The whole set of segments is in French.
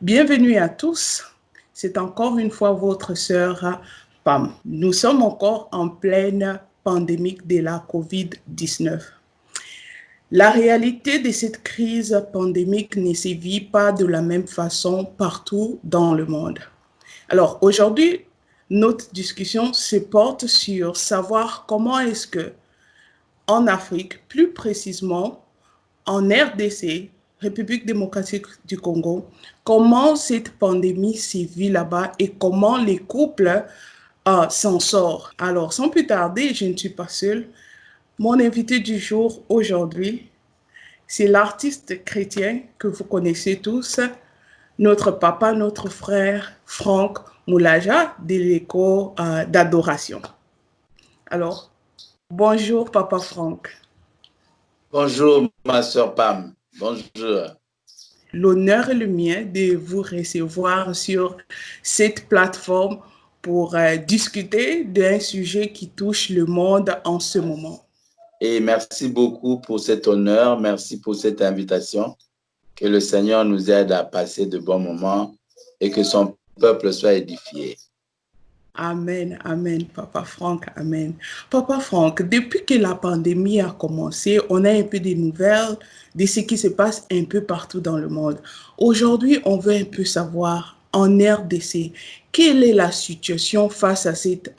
Bienvenue à tous. C'est encore une fois votre sœur Pam. Nous sommes encore en pleine pandémie de la COVID-19. La réalité de cette crise pandémique ne se vit pas de la même façon partout dans le monde. Alors aujourd'hui, notre discussion se porte sur savoir comment est-ce que en Afrique, plus précisément en RDC, République démocratique du Congo, comment cette pandémie se vit là-bas et comment les couples s'en sortent. Alors, sans plus tarder, je ne suis pas seule. Mon invité du jour aujourd'hui, c'est l'artiste chrétien que vous connaissez tous, notre papa, notre frère Franck Moulaja de l'écho d'adoration. Alors, bonjour papa Franck. Bonjour ma sœur Pam, bonjour. L'honneur est le mien de vous recevoir sur cette plateforme pour discuter d'un sujet qui touche le monde en ce moment. Et merci beaucoup pour cet honneur, merci pour cette invitation. Que le Seigneur nous aide à passer de bons moments et que son peuple soit édifié. Amen, amen, Papa Franck, amen. Papa Franck, depuis que la pandémie a commencé, on a un peu des nouvelles de ce qui se passe un peu partout dans le monde. Aujourd'hui, on veut un peu savoir en RDC, quelle est la situation face à cette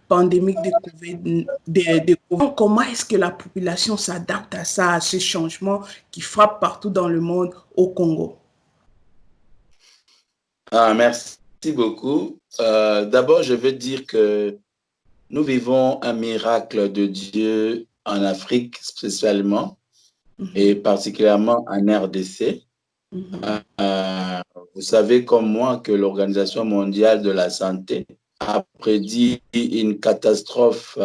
pandémie de COVID. Comment est-ce que la population s'adapte à ça, à ce changement qui frappe partout dans le monde au Congo? Merci beaucoup. D'abord, je veux dire que nous vivons un miracle de Dieu en Afrique spécialement et particulièrement en RDC. Vous savez comme moi que l'Organisation mondiale de la santé a prédit une catastrophe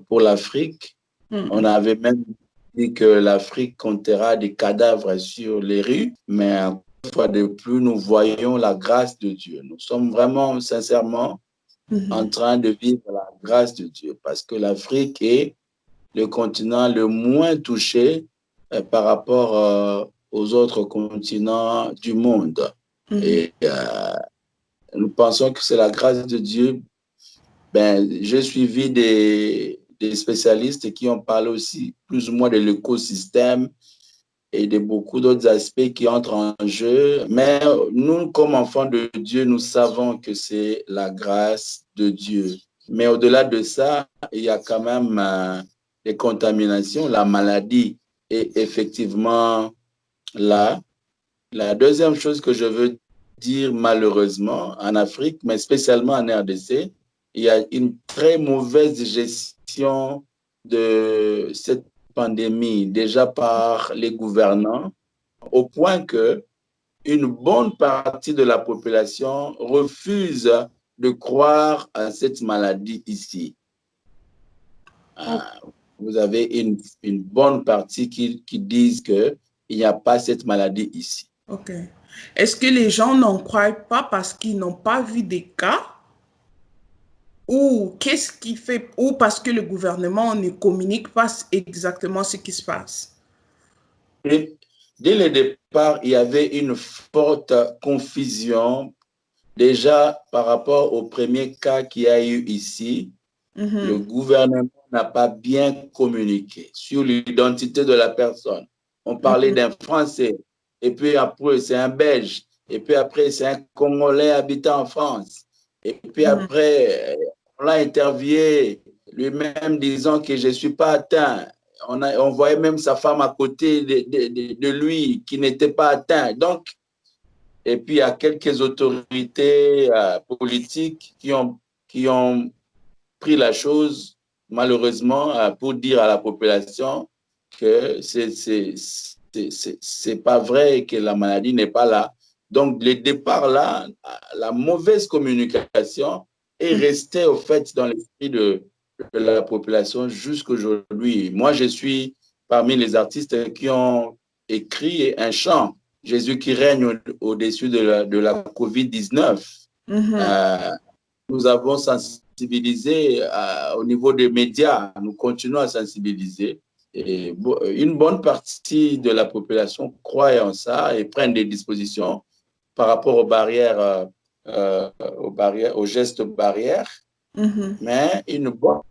pour l'Afrique. On avait même dit que l'Afrique comptera des cadavres sur les rues, mais une fois de plus, nous voyons la grâce de Dieu. Nous sommes vraiment, sincèrement, en train de vivre la grâce de Dieu parce que l'Afrique est le continent le moins touché par rapport aux autres continents du monde. Et nous pensons que c'est la grâce de Dieu. J'ai suivi des spécialistes qui ont parlé aussi plus ou moins de l'écosystème et de beaucoup d'autres aspects qui entrent en jeu. Mais nous, comme enfants de Dieu, nous savons que c'est la grâce de Dieu. Mais au-delà de ça, il y a quand même des contaminations. La maladie est effectivement là. La deuxième chose que je veux dire, malheureusement, en Afrique, mais spécialement en RDC, il y a une très mauvaise gestion de cette pandémie, déjà par les gouvernants, au point que une bonne partie de la population refuse de croire à cette maladie ici. Vous avez une bonne partie qui disent qu'il n'y a pas cette maladie ici. Ok. Est-ce que les gens n'en croient pas parce qu'ils n'ont pas vu des cas? Ou qu'est-ce qui fait? Ou parce que le gouvernement ne communique pas exactement ce qui se passe? Et dès le départ, il y avait une forte confusion. Déjà, par rapport au premier cas qu'il y a eu ici, le gouvernement n'a pas bien communiqué sur l'identité de la personne. On parlait d'un Français, et puis après, c'est un Belge, et puis après, c'est un Congolais habitant en France. Et puis après, on l'a interviewé, lui-même disant que je ne suis pas atteint. On voyait même sa femme à côté de lui qui n'était pas atteint. Donc, et puis, il y a quelques autorités politiques qui ont pris la chose, malheureusement, pour dire à la population que c'est pas vrai et que la maladie n'est pas là. Donc, le départ là, la mauvaise communication est restée au fait dans l'esprit de la population jusqu'aujourd'hui. Moi, je suis parmi les artistes qui ont écrit un chant, Jésus qui règne au-dessus de la COVID-19. Nous avons sensibilisé sensibiliser au niveau des médias. Nous continuons à sensibiliser. Et une bonne partie de la population croit en ça et prennent des dispositions par rapport aux barrières, aux gestes barrières. Mais une bonne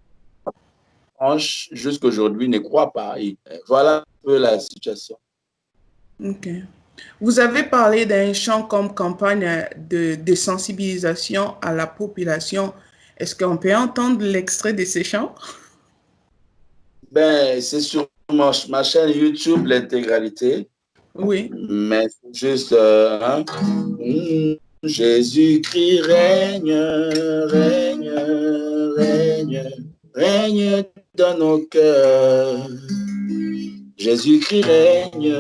branche, jusqu'à aujourd'hui, ne croit pas. Et voilà un peu la situation. OK. Vous avez parlé d'un chant comme campagne de sensibilisation à la population. Est-ce qu'on peut entendre l'extrait de ce chant? Ben, c'est sur ma chaîne YouTube, l'intégralité. Oui. Mais c'est juste, Jésus-Christ règne, règne, règne, règne dans nos cœurs. Jésus-Christ règne,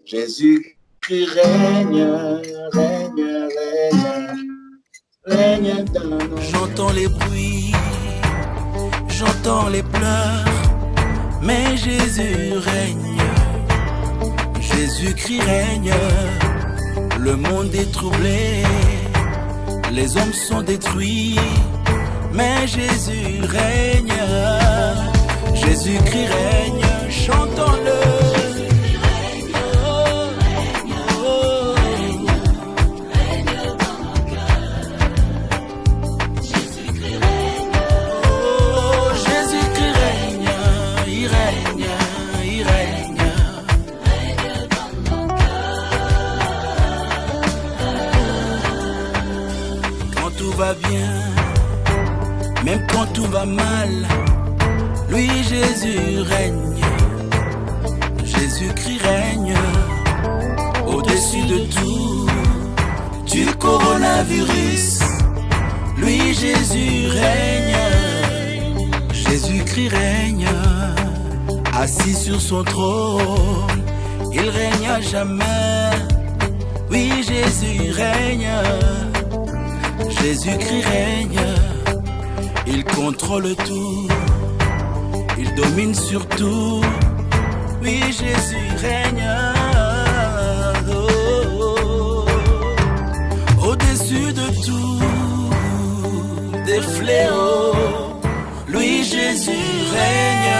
Jésus-Christ règne, règne, règne, règne dans nos cœurs. J'entends les bruits, j'entends les pleurs, mais Jésus règne, Jésus-Christ règne. Le monde est troublé, les hommes sont détruits, mais Jésus règne, Jésus-Christ règne, chantons-le. Va bien, même quand tout va mal, lui Jésus règne, Jésus-Christ règne, au-dessus de tout, du coronavirus, lui Jésus règne, Jésus-Christ règne, assis sur son trône, il règne à jamais, oui Jésus règne. Jésus-Christ règne, il contrôle tout, il domine sur tout. Oui, Jésus règne, au-dessus de tout, des fléaux. Lui, Jésus règne.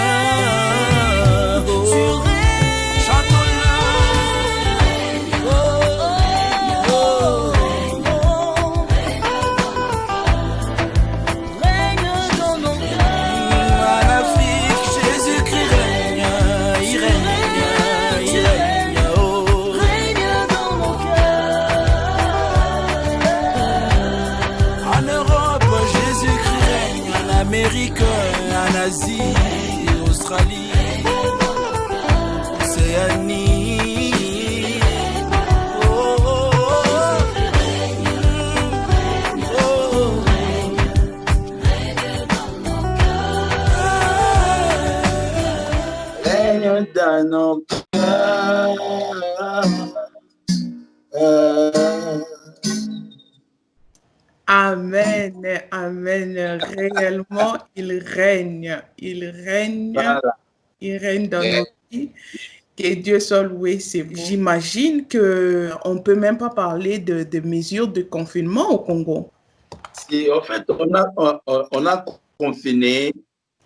En Asie, Australie, Océanie. Oh, oh, oh, oh. Règne dans nos cœurs. Amen, amen. Réellement, il règne. Il règne. Voilà. Il règne dans nos vies. Que Dieu soit loué. J'imagine qu'on ne peut même pas parler de mesures de confinement au Congo. Si, en fait, on a confiné,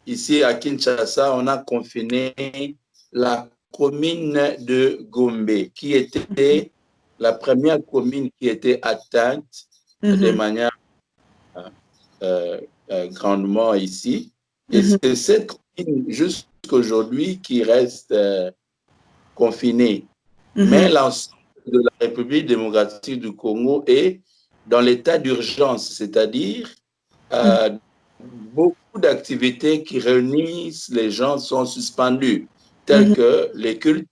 ici à Kinshasa, on a confiné la commune de Gombe, qui était la première commune qui était atteinte de manière grandement ici. Et c'est cette commune jusqu'aujourd'hui qui reste confinée. Mais l'ensemble de la République démocratique du Congo est dans l'état d'urgence, c'est-à-dire beaucoup d'activités qui réunissent les gens sont suspendues, telles que les cultes.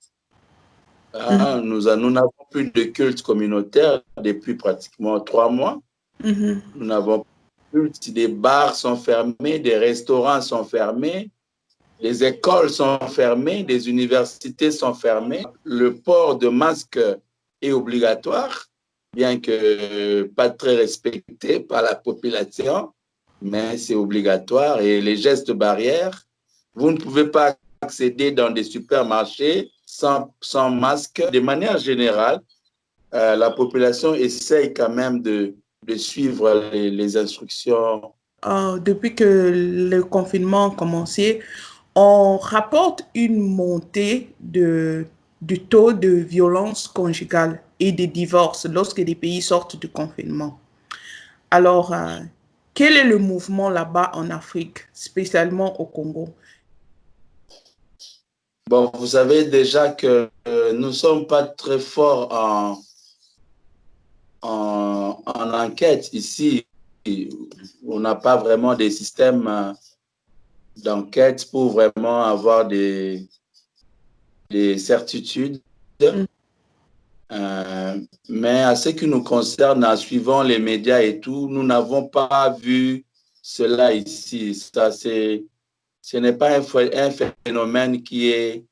Nous n'avons plus de culte communautaire depuis pratiquement 3 mois. Nous n'avons plus, des bars sont fermés, des restaurants sont fermés, les écoles sont fermées, les universités sont fermées. Le port de masque est obligatoire, bien que pas très respecté par la population, mais c'est obligatoire. Et les gestes barrières, vous ne pouvez pas accéder dans des supermarchés sans masque. De manière générale, la population essaye quand même de suivre les instructions depuis que le confinement a commencé, on rapporte une montée du taux de violence conjugale et de divorce lorsque les pays sortent du confinement. Alors, quel est le mouvement là-bas en Afrique, spécialement au Congo? Bon, vous savez déjà que nous ne sommes pas très forts en enquête ici. On n'a pas vraiment des systèmes d'enquête pour vraiment avoir des certitudes. Mais à ce qui nous concerne, en suivant les médias et tout, nous n'avons pas vu cela ici. Ce n'est pas un phénomène qui est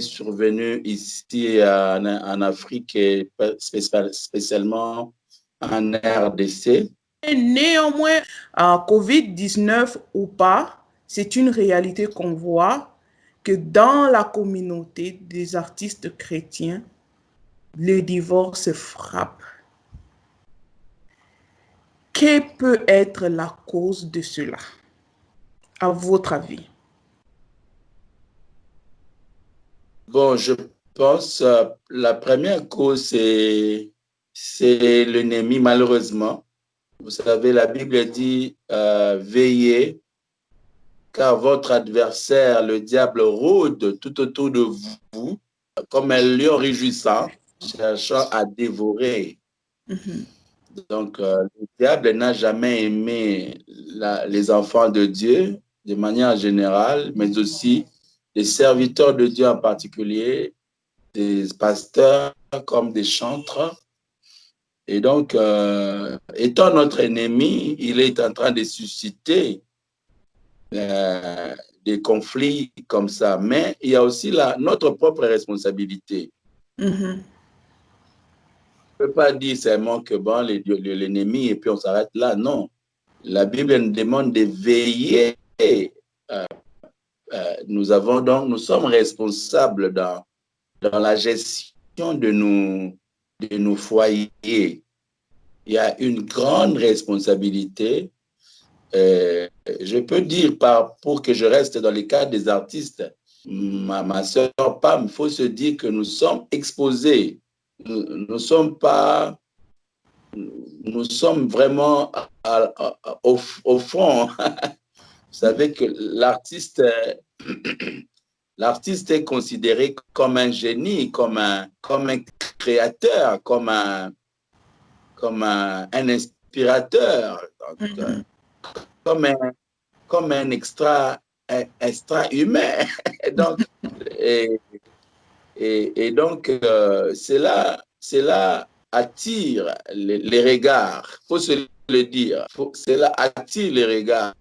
survenu ici en Afrique et spécialement en RDC. Néanmoins, COVID-19 ou pas, c'est une réalité qu'on voit que dans la communauté des artistes chrétiens, le divorce frappe. Quelle peut être la cause de cela, à votre avis? Bon, je pense la première cause, c'est l'ennemi, malheureusement. Vous savez, la Bible dit veillez, car votre adversaire, le diable, rôde tout autour de vous comme un lion rugissant, cherchant à dévorer. Donc, le diable n'a jamais aimé les enfants de Dieu de manière générale, mais aussi les serviteurs de Dieu en particulier, des pasteurs comme des chantres. Et donc, étant notre ennemi, il est en train de susciter des conflits comme ça. Mais il y a aussi notre propre responsabilité. On ne peut pas dire seulement que bon, l'ennemi et puis on s'arrête là. Non. La Bible nous demande de veiller. Nous sommes responsables dans la gestion de nos foyers. Il y a une grande responsabilité. Je peux dire, pour que je reste dans les cadres des artistes, ma soeur Pam, il faut se dire que nous sommes exposés. Nous sommes vraiment au fond. Vous savez que l'artiste est considéré comme un génie, comme un créateur, comme un inspirateur, comme un extra humain. Donc, et donc, cela attire les regards. Il faut se le dire. Cela attire les regards.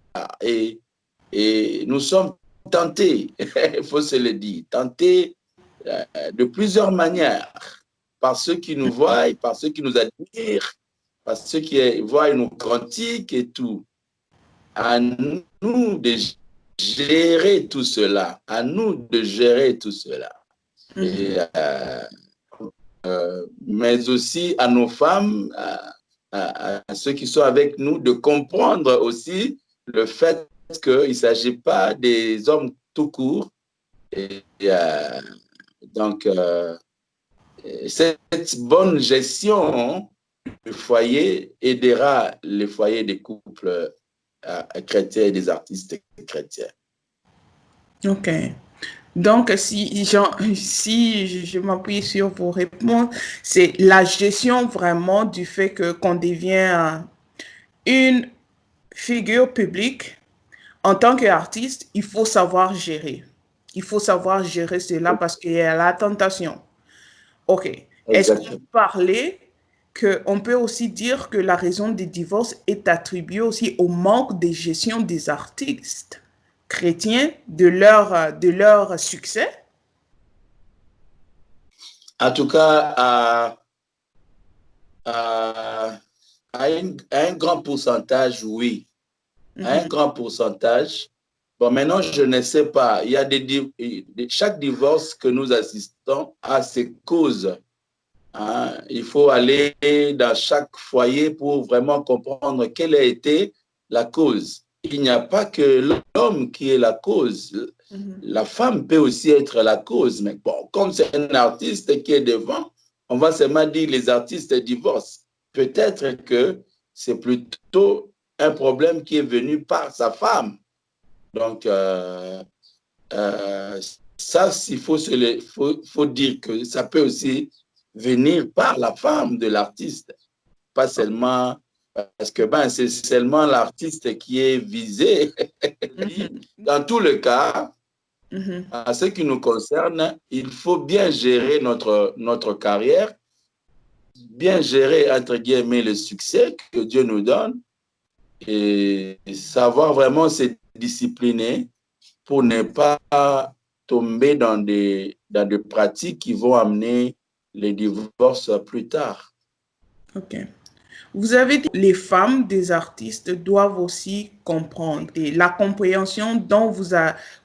Et nous sommes tentés, il faut se le dire, tentés de plusieurs manières, par ceux qui nous voient, par ceux qui nous admirent, par ceux qui voient nos cantiques et tout. À nous de gérer tout cela, à nous de gérer tout cela. Et, mais aussi à nos femmes, à ceux qui sont avec nous, de comprendre aussi le fait qu'il ne s'agit pas des hommes tout court. Donc, cette bonne gestion du foyer aidera les foyers des couples chrétiens et des artistes chrétiens. OK. Donc, si je m'appuie sur vos réponses, c'est la gestion vraiment du fait qu'on devient une figure publique. En tant qu'artiste, il faut savoir gérer. Il faut savoir gérer cela parce qu'il y a la tentation. OK. Est-ce qu'on peut parler qu'on peut aussi dire que la raison des divorces est attribuée aussi au manque de gestion des artistes chrétiens, de leur succès? En tout cas, à un grand pourcentage, oui. Un grand pourcentage. Bon, maintenant, je ne sais pas. Il y a chaque divorce que nous assistons a ses causes. Il faut aller dans chaque foyer pour vraiment comprendre quelle a été la cause. Il n'y a pas que l'homme qui est la cause. La femme peut aussi être la cause. Mais bon, comme c'est un artiste qui est devant, on va seulement dire les artistes divorcent. Peut-être que c'est plutôt un problème qui est venu par sa femme. Donc, ça, il faut dire que ça peut aussi venir par la femme de l'artiste. Pas seulement, parce que c'est seulement l'artiste qui est visé. Dans tout le cas, en ce qui nous concerne, il faut bien gérer notre carrière, bien gérer, entre guillemets, le succès que Dieu nous donne et savoir vraiment se discipliner pour ne pas tomber dans des pratiques qui vont amener les divorces plus tard. OK. Vous avez dit que les femmes des artistes doivent aussi comprendre et la compréhension dont vous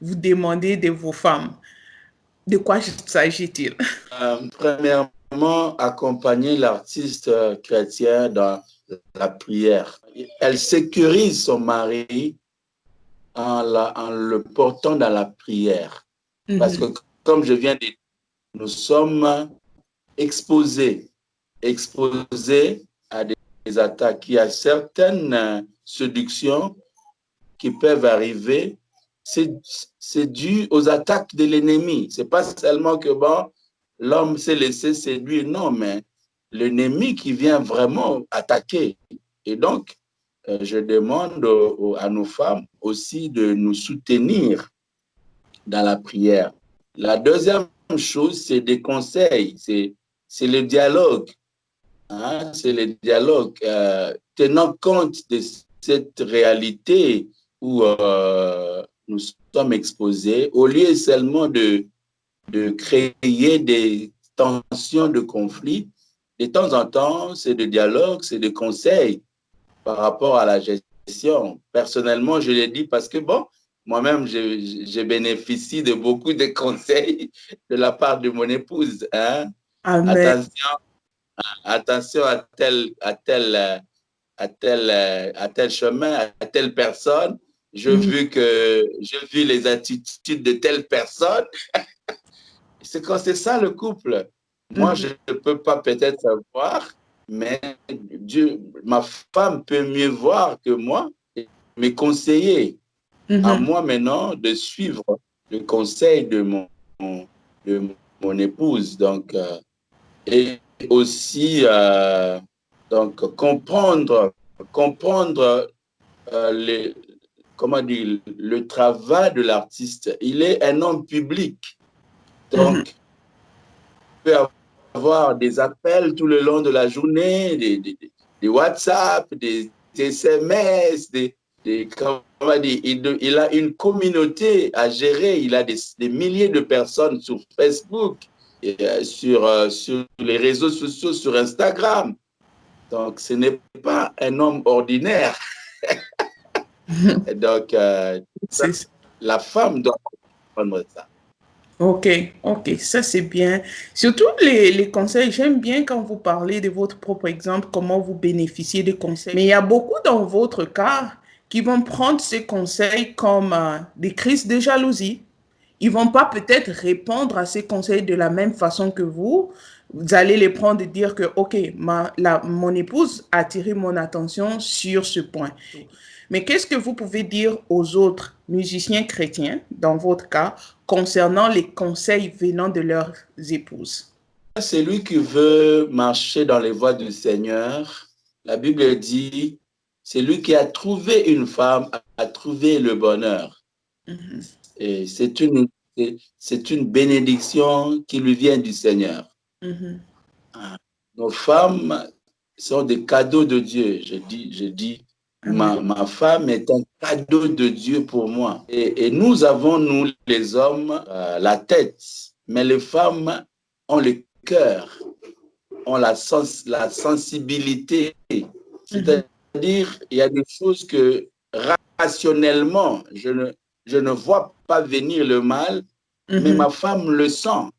demandez de vos femmes. De quoi s'agit-il? Premièrement, accompagner l'artiste chrétien dans la prière. Elle sécurise son mari en le portant dans la prière. Parce que, comme je viens de dire, nous sommes exposés à des attaques. Il y a certaines séductions qui peuvent arriver. C'est dû aux attaques de l'ennemi. Ce n'est pas seulement que l'homme s'est laissé séduire, non, mais l'ennemi qui vient vraiment attaquer. Et donc, je demande à nos femmes aussi de nous soutenir dans la prière. La deuxième chose, c'est des conseils, c'est le dialogue. C'est le dialogue. Tenant compte de cette réalité où nous sommes exposés, au lieu seulement de créer des tensions, de conflits, de temps en temps, c'est de dialogue, c'est des conseils par rapport à la gestion. Personnellement, je l'ai dit parce que, moi-même, je bénéficie de beaucoup de conseils de la part de mon épouse. Amen. Attention à tel chemin, à telle personne. J'ai vu les attitudes de telle personne. C'est ça le couple. Moi, je ne peux pas peut-être savoir, mais ma femme peut mieux voir que moi et me conseiller. À moi maintenant de suivre le conseil de mon épouse. Donc, et aussi donc, comprendre le travail de l'artiste. Il est un homme public. Donc, il peut avoir des appels tout le long de la journée, des WhatsApp, des SMS, il a une communauté à gérer, il a des milliers de personnes sur Facebook, et, sur les réseaux sociaux, sur Instagram. Donc, ce n'est pas un homme ordinaire. Donc, la femme doit comprendre ça. OK, ça c'est bien. Surtout les conseils, j'aime bien quand vous parlez de votre propre exemple, comment vous bénéficiez des conseils. Mais il y a beaucoup dans votre cas qui vont prendre ces conseils comme des crises de jalousie. Ils ne vont pas peut-être répondre à ces conseils de la même façon que vous. Vous allez les prendre et dire que, OK, mon épouse a attiré mon attention sur ce point. Mais qu'est-ce que vous pouvez dire aux autres musiciens chrétiens, dans votre cas, concernant les conseils venant de leurs épouses? Celui qui veut marcher dans les voies du Seigneur, la Bible dit, celui qui a trouvé une femme a trouvé le bonheur. Et c'est une bénédiction qui lui vient du Seigneur. Nos femmes sont des cadeaux de Dieu. Je dis ma femme est un cadeau de Dieu pour moi. Et nous avons, nous les hommes, la tête, mais les femmes ont le cœur, ont la sensibilité. C'est-à-dire, il y a des choses que rationnellement, je ne vois pas venir le mal, mais ma femme le sent.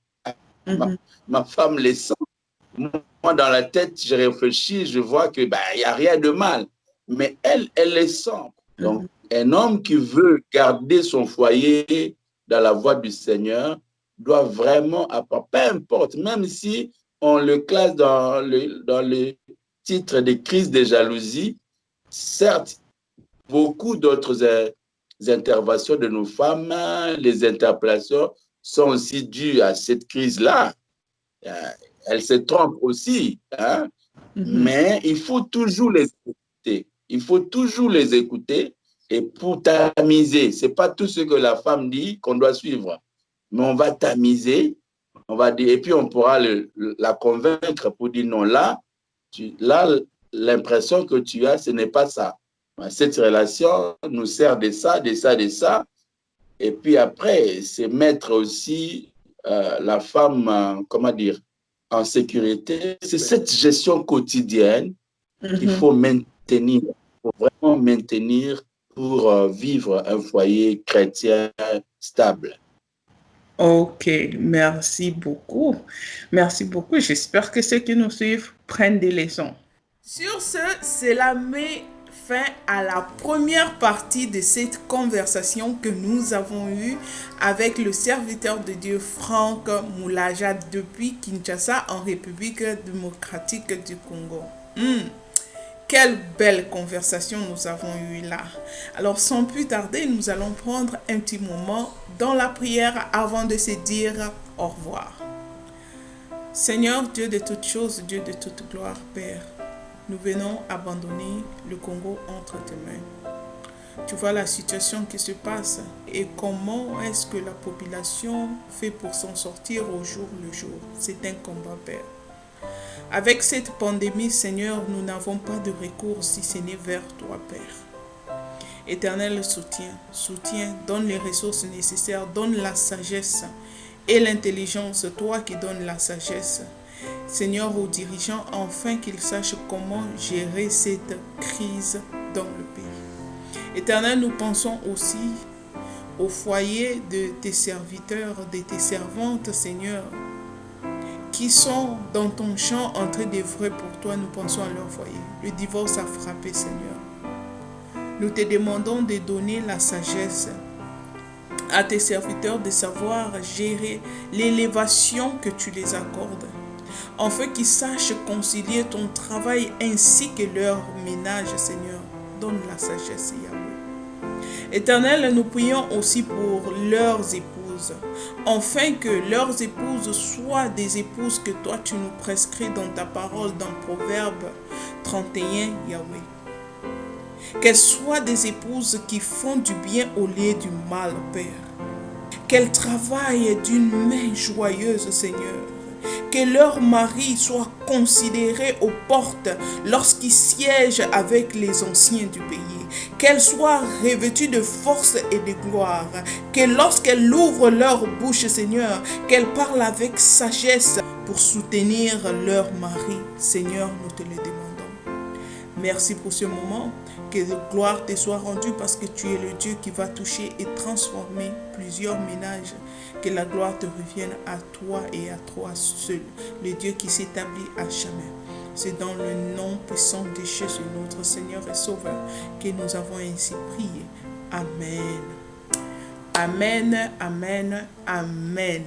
Ma femme le sent. Moi, dans la tête, je réfléchis, je vois que il n'y a rien de mal. mais elle est sombre. Donc, un homme qui veut garder son foyer dans la voie du Seigneur doit vraiment apprendre, peu importe, même si on le classe dans le titre de crise de jalousie, certes, beaucoup d'autres interventions de nos femmes, les interpellations sont aussi dues à cette crise-là. Elles se trompent aussi, hein? Mais il faut toujours les écouter. Il faut toujours les écouter et pour tamiser. Ce n'est pas tout ce que la femme dit qu'on doit suivre, mais on va tamiser, on va dire, et puis on pourra la convaincre pour dire non, là, l'impression que tu as, ce n'est pas ça. Cette relation nous sert de ça, de ça, de ça. Et puis après, c'est mettre aussi la femme, comment dire, en sécurité. C'est cette gestion quotidienne qu'il faut maintenir, il faut vraiment maintenir pour vivre un foyer chrétien stable. Ok, merci beaucoup. Merci beaucoup. J'espère que ceux qui nous suivent prennent des leçons. Sur ce, cela met fin à la première partie de cette conversation que nous avons eue avec le serviteur de Dieu Franck Moulaja depuis Kinshasa en République démocratique du Congo. Quelle belle conversation nous avons eue là. Alors sans plus tarder, nous allons prendre un petit moment dans la prière avant de se dire au revoir. Seigneur, Dieu de toutes choses, Dieu de toute gloire, Père, nous venons abandonner le Congo entre tes mains. Tu vois la situation qui se passe et comment est-ce que la population fait pour s'en sortir au jour le jour. C'est un combat, Père. Avec cette pandémie, Seigneur, nous n'avons pas de recours si ce n'est vers toi, Père. Éternel, soutiens, donne les ressources nécessaires, donne la sagesse et l'intelligence, toi qui donnes la sagesse. Seigneur, aux dirigeants, afin qu'ils sachent comment gérer cette crise dans le pays. Éternel, nous pensons aussi au foyer de tes serviteurs, de tes servantes, Seigneur, qui sont dans ton champ en train d'œuvrer pour toi. Nous pensons à leur foyer. Le divorce a frappé, Seigneur. Nous te demandons de donner la sagesse à tes serviteurs de savoir gérer l'élévation que tu les accordes, afin qu'ils sachent concilier ton travail ainsi que leur ménage, Seigneur. Donne la sagesse, Yahweh. Éternel, nous prions aussi pour leurs épouses, afin que leurs épouses soient des épouses que toi tu nous prescris dans ta parole, dans Proverbe 31, Yahweh. Qu'elles soient des épouses qui font du bien au lieu du mal, Père. Qu'elles travaillent d'une main joyeuse, Seigneur. Que leur mari soit considéré aux portes lorsqu'ils siègent avec les anciens du pays. Qu'elles soient revêtues de force et de gloire. Que lorsqu'elles ouvrent leur bouche, Seigneur, qu'elles parlent avec sagesse pour soutenir leur mari. Seigneur, nous te le demandons. Merci pour ce moment. Que la gloire te soit rendue parce que tu es le Dieu qui va toucher et transformer plusieurs ménages. Que la gloire te revienne à toi et à toi seul, le Dieu qui s'établit à jamais. C'est dans le nom puissant de Jésus, notre Seigneur et Sauveur, que nous avons ainsi prié. Amen. Amen, amen, amen.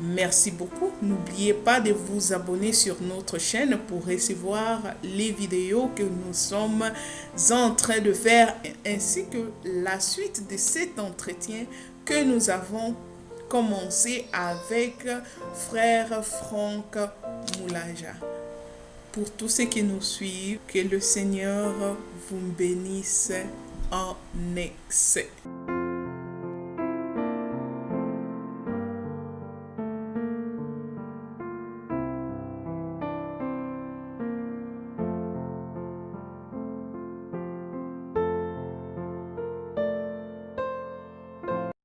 Merci beaucoup. N'oubliez pas de vous abonner sur notre chaîne pour recevoir les vidéos que nous sommes en train de faire ainsi que la suite de cet entretien que nous avons commencé avec frère Franck Moulaja. Pour tous ceux qui nous suivent, que le Seigneur vous bénisse en excès.